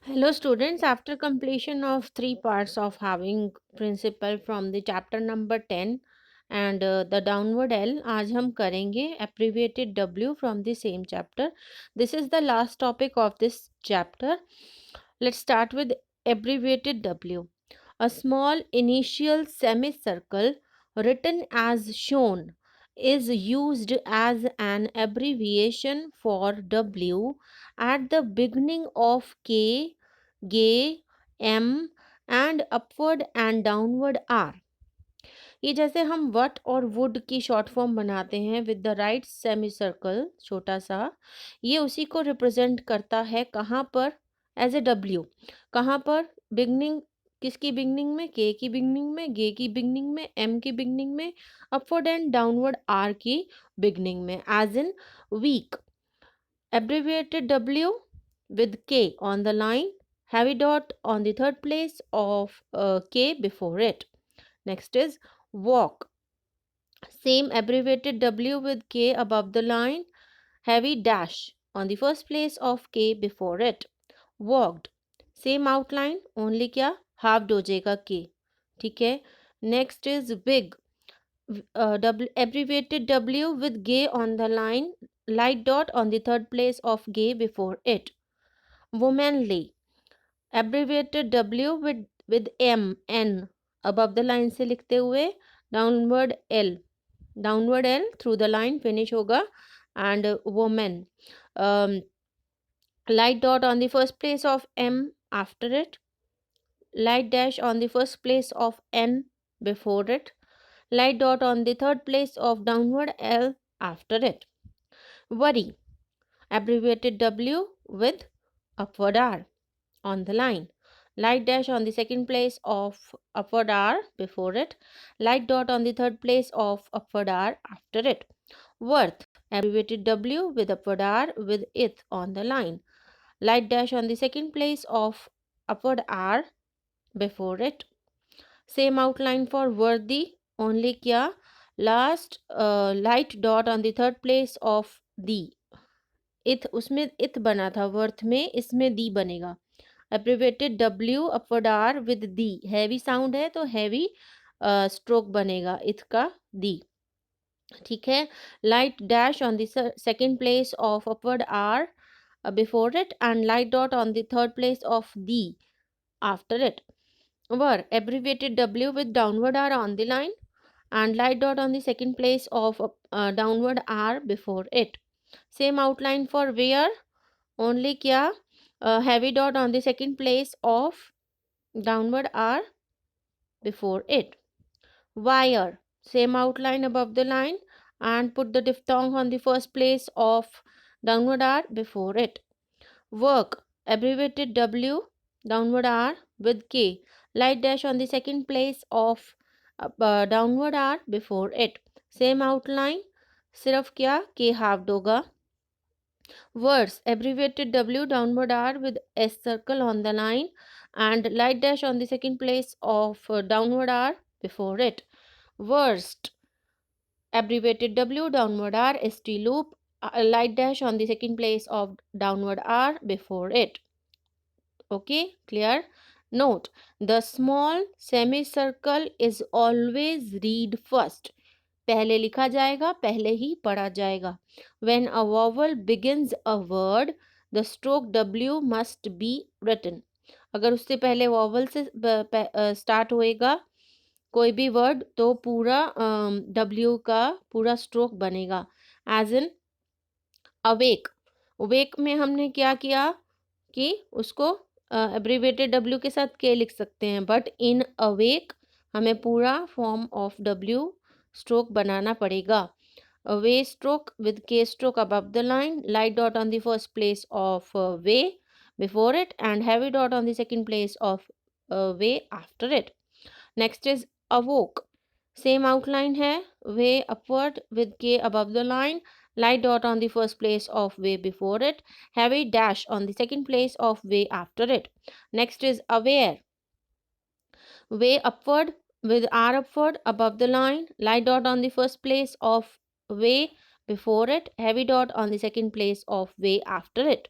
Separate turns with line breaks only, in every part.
Hello students, after completion of three parts of having principle from the chapter number 10 and the downward L, आज हम करेंगे abbreviated W from the same chapter. This is the last topic of this chapter. Let's start with abbreviated W. A small initial semicircle written as shown is used as an abbreviation for W at the beginning of K, G, M and upward and downward R. ये जैसे हम what और would की short form बनाते हैं with the right semi circle छोटा सा, ये उसी को रिप्रेजेंट करता है कहाँ पर, एज ए डब्ल्यू. कहाँ पर? बिगनिंग. किसकी बिगनिंग में? के की बिगनिंग में, गे की बिगनिंग में, एम की बिगनिंग में, अपवर्ड एंड डाउनवर्ड आर की बिगनिंग में, as in week. Abbreviated W with K on the line, heavy dot on the third place of K before it. Next is walk. Same abbreviated W with K above the line, heavy dash on the first place of K before it. Walked. Same outline, only क्या half हो जाएगा K. ठीक है. Next is big. Abbreviated W with G on the line, light dot on the third place of G before it. Womanly. Abbreviated W with M, N above the line से लिखते हुए, downward L through the line finish होगा, and woman. Light dot on the first place of M after it, light dash on the first place of N before it, light dot on the third place of downward L after it. Worry. Abbreviated W with upward R on the line, light dash on the second place of upward R before it, light dot on the third place of upward R after it. Worth. Abbreviated W with upward R with it on the line, light dash on the second place of upward R before it. Same outline for worthy, only क्या, last light dot on the third place of the. इथ, उसमें इथ बना था worth में, इसमें the बनेगा. Abbreviated W upward R with the, heavy sound है तो हैवी स्ट्रोक बनेगा इथ का दी. ठीक है. Light dash on the second place of upward R before it and light dot on the third place of the after it. Were. Abbreviated W with downward R on the line and light dot on the second place of downward R before it. Same outline for where, only क्या, heavy dot on the second place of downward R before it. Wire. Same outline above the line and put the diphthong on the first place of downward R before it. Work. Abbreviated W, downward R with K, light dash on the second place of downward R before it. Same outline, सिर्फ क्या, K halved होगा. Words. Abbreviated W, downward R with S circle on the line and light dash on the second place of downward R before it. Worst. Abbreviated W, downward R, ST loop, light dash on the second place of downward R before it. Okay, clear? Note, the small semicircle is always read first. पहले लिखा जाएगा, पहले ही पढ़ा जाएगा. When a vowel begins a word, the stroke W must be written. अगर उससे पहले vowel से start होएगा कोई भी वर्ड तो पूरा W का पूरा स्ट्रोक बनेगा. As in awake. अवेक में हमने क्या किया कि उसको एब्रीवेटेड W के साथ के लिख सकते हैं, बट इन अवेक हमें पूरा फॉर्म ऑफ W स्ट्रोक बनाना पड़ेगा. वे स्ट्रोक विद के stroke above the line, light dot on the first place of way before it and heavy dot on the second place of way after it. Next is awoke. Same outline है, way upward with K above the line, light dot on the first place of way before it, heavy dash on the second place of way after it. Next is aware. Way upward with R upward above the line, light dot on the first place of way before it, heavy dot on the second place of way after it.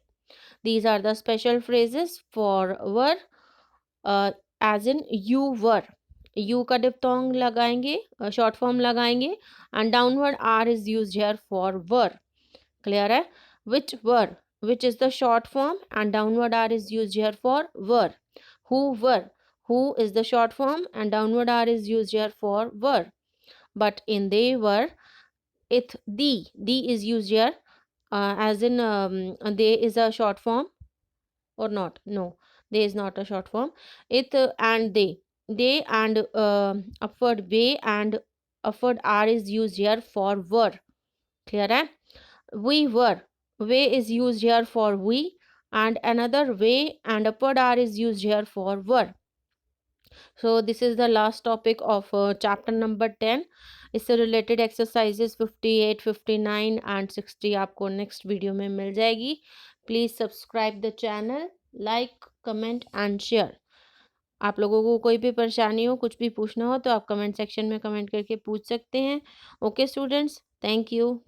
These are the special phrases for were, as in you were. You का diphthong लगाएंगे, short form लगाएंगे, and downward r is used here for were. Clear है? Which were, which is the short form, and downward r is used here for were. Who is the short form, and downward r is used here for were. But in they were, the is used here, as in they is a short form or not? No, they is not a short form. It and they and upward way and upward r is used here for were. Clear है? We were, way is used here for we, and another way and upward r is used here for were. So this is the last topic of chapter number 10. इससे related exercises 58, 59 and 60 आपको next video में मिल जाएगी. Please subscribe the channel, like, comment and share. आप लोगों को कोई भी परेशानी हो, कुछ भी पूछना हो तो आप कमेंट सेक्शन में कमेंट करके पूछ सकते हैं. Okay students, thank you.